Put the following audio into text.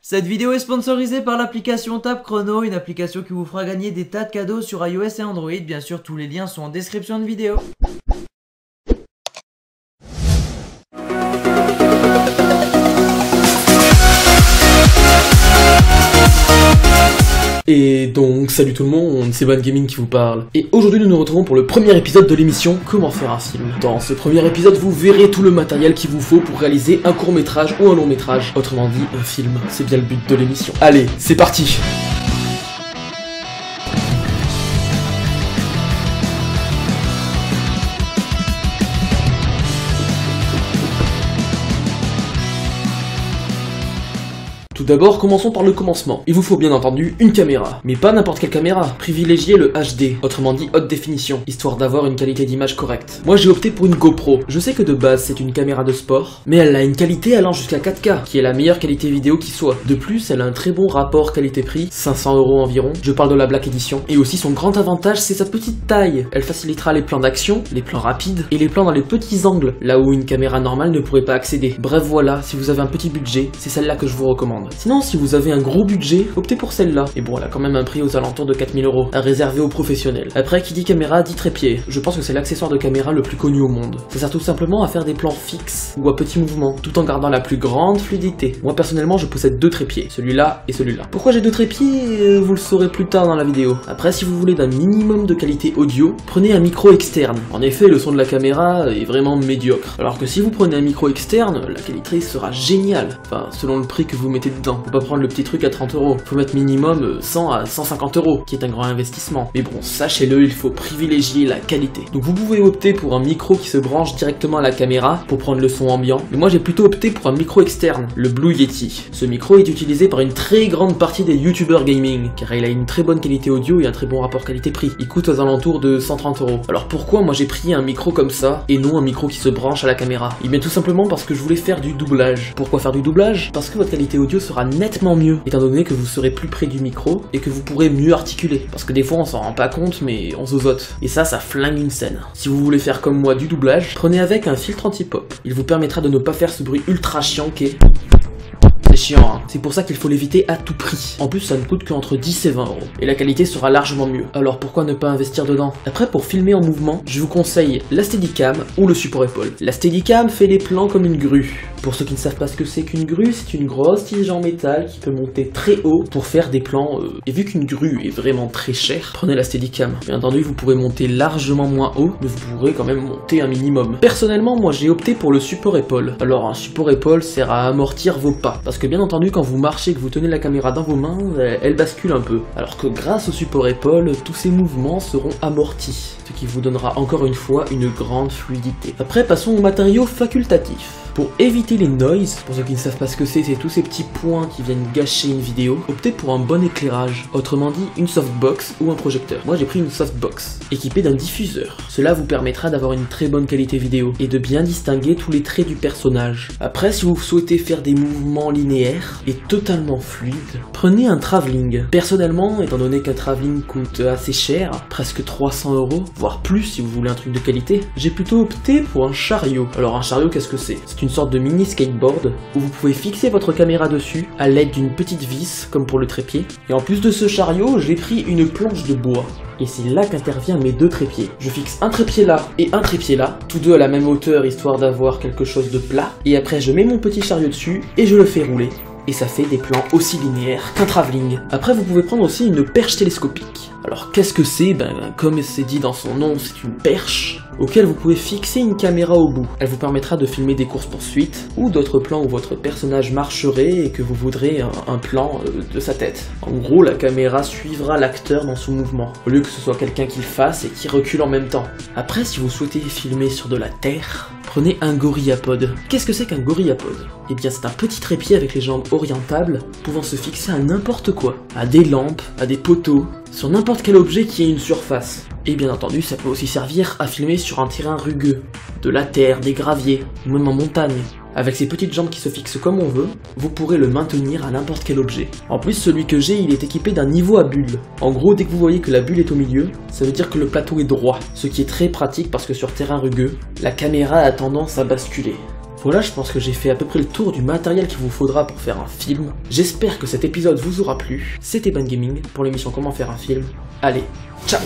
Cette vidéo est sponsorisée par l'application Tap Chrono, une application qui vous fera gagner des tas de cadeaux sur iOS et Android. Bien sûr, tous les liens sont en description de vidéo. Et donc, salut tout le monde, c'est Ban Gaming qui vous parle. Et aujourd'hui nous nous retrouvons pour le premier épisode de l'émission Comment faire un film. Dans ce premier épisode, vous verrez tout le matériel qu'il vous faut pour réaliser un court-métrage ou un long-métrage. Autrement dit, un film. C'est bien le but de l'émission. Allez, c'est parti! Tout d'abord, commençons par le commencement. Il vous faut bien entendu une caméra, mais pas n'importe quelle caméra. Privilégiez le HD, autrement dit haute définition, histoire d'avoir une qualité d'image correcte. Moi j'ai opté pour une GoPro. Je sais que de base c'est une caméra de sport, mais elle a une qualité allant jusqu'à 4K, qui est la meilleure qualité vidéo qui soit. De plus, elle a un très bon rapport qualité-prix, 500 € environ. Je parle de la Black Edition. Et aussi son grand avantage, c'est sa petite taille. Elle facilitera les plans d'action, les plans rapides, et les plans dans les petits angles, là où une caméra normale ne pourrait pas accéder. Bref voilà, si vous avez un petit budget, c'est celle-là que je vous recommande. Sinon, si vous avez un gros budget, optez pour celle-là. Et bon, elle a quand même un prix aux alentours de 4000 €, à réserver aux professionnels. Après, qui dit caméra, dit trépied. Je pense que c'est l'accessoire de caméra le plus connu au monde. Ça sert tout simplement à faire des plans fixes, ou à petits mouvements, tout en gardant la plus grande fluidité. Moi, personnellement, je possède deux trépieds, celui-là et celui-là. Pourquoi j'ai deux trépieds? Vous le saurez plus tard dans la vidéo. Après, si vous voulez d'un minimum de qualité audio, prenez un micro externe. En effet, le son de la caméra est vraiment médiocre. Alors que si vous prenez un micro externe, la qualité sera géniale. Enfin, selon le prix que vous mettez dedans. Faut pas prendre le petit truc à 30 €. Faut mettre minimum 100 à 150 €, qui est un grand investissement. Mais bon, sachez-le, il faut privilégier la qualité. Donc vous pouvez opter pour un micro qui se branche directement à la caméra pour prendre le son ambiant. Mais moi j'ai plutôt opté pour un micro externe, le Blue Yeti. Ce micro est utilisé par une très grande partie des youtubeurs gaming, car il a une très bonne qualité audio et un très bon rapport qualité-prix. Il coûte aux alentours de 130 €. Alors pourquoi moi j'ai pris un micro comme ça et non un micro qui se branche à la caméra? Et bien tout simplement parce que je voulais faire du doublage. Pourquoi faire du doublage? Parce que votre qualité audio sera nettement mieux, étant donné que vous serez plus près du micro et que vous pourrez mieux articuler. Parce que des fois on s'en rend pas compte mais on zozote. Et ça flingue une scène. Si vous voulez faire comme moi du doublage, prenez avec un filtre anti-pop. Il vous permettra de ne pas faire ce bruit ultra chiant qu'est... C'est chiant, hein. C'est pour ça qu'il faut l'éviter à tout prix. En plus, ça ne coûte qu'entre 10 et 20 €. Et la qualité sera largement mieux. Alors pourquoi ne pas investir dedans? Après, pour filmer en mouvement, je vous conseille la Steadicam ou le support épaule. La Steadicam fait les plans comme une grue. Pour ceux qui ne savent pas ce que c'est qu'une grue, c'est une grosse tige en métal qui peut monter très haut pour faire des plans. Et vu qu'une grue est vraiment très chère, prenez la Steadicam. Bien entendu, vous pourrez monter largement moins haut, mais vous pourrez quand même monter un minimum. Personnellement, moi j'ai opté pour le support épaule. Alors un support épaule sert à amortir vos pas. Parce que bien entendu, quand vous marchez et que vous tenez la caméra dans vos mains, elle bascule un peu. Alors que grâce au support épaule, tous ces mouvements seront amortis, ce qui vous donnera encore une fois une grande fluidité. Après, passons aux matériaux facultatifs. Pour éviter les noises, pour ceux qui ne savent pas ce que c'est tous ces petits points qui viennent gâcher une vidéo, optez pour un bon éclairage, autrement dit une softbox ou un projecteur. Moi j'ai pris une softbox, équipée d'un diffuseur. Cela vous permettra d'avoir une très bonne qualité vidéo et de bien distinguer tous les traits du personnage. Après, si vous souhaitez faire des mouvements linéaires et totalement fluides, prenez un travelling. Personnellement, étant donné qu'un travelling coûte assez cher, presque 300 €, voire plus si vous voulez un truc de qualité, j'ai plutôt opté pour un chariot. Alors un chariot, qu'est-ce que c'est? C'est une sorte de mini skateboard où vous pouvez fixer votre caméra dessus à l'aide d'une petite vis comme pour le trépied. Et en plus de ce chariot, j'ai pris une planche de bois. Et c'est là qu'interviennent mes deux trépieds. Je fixe un trépied là et un trépied là, tous deux à la même hauteur histoire d'avoir quelque chose de plat. Et après je mets mon petit chariot dessus et je le fais rouler. Et ça fait des plans aussi linéaires qu'un travelling. Après vous pouvez prendre aussi une perche télescopique. Alors qu'est-ce que c'est? Comme c'est dit dans son nom, c'est une perche auquel vous pouvez fixer une caméra au bout. Elle vous permettra de filmer des courses-poursuites ou d'autres plans où votre personnage marcherait et que vous voudrez un plan de sa tête. En gros, la caméra suivra l'acteur dans son mouvement, au lieu que ce soit quelqu'un qui le fasse et qui recule en même temps. Après, si vous souhaitez filmer sur de la terre, prenez un gorillapod. Qu'est-ce que c'est qu'un gorillapod? Eh bien, c'est un petit trépied avec les jambes orientables, pouvant se fixer à n'importe quoi, à des lampes, à des poteaux, sur n'importe quel objet qui ait une surface. Et bien entendu, ça peut aussi servir à filmer sur un terrain rugueux, de la terre, des graviers, ou même en montagne. Avec ces petites jambes qui se fixent comme on veut, vous pourrez le maintenir à n'importe quel objet. En plus, celui que j'ai, il est équipé d'un niveau à bulle. En gros, dès que vous voyez que la bulle est au milieu, ça veut dire que le plateau est droit, ce qui est très pratique parce que sur terrain rugueux, la caméra a tendance à basculer. Voilà, je pense que j'ai fait à peu près le tour du matériel qu'il vous faudra pour faire un film. J'espère que cet épisode vous aura plu. C'était Ben Gaming pour l'émission Comment faire un film. Allez, ciao!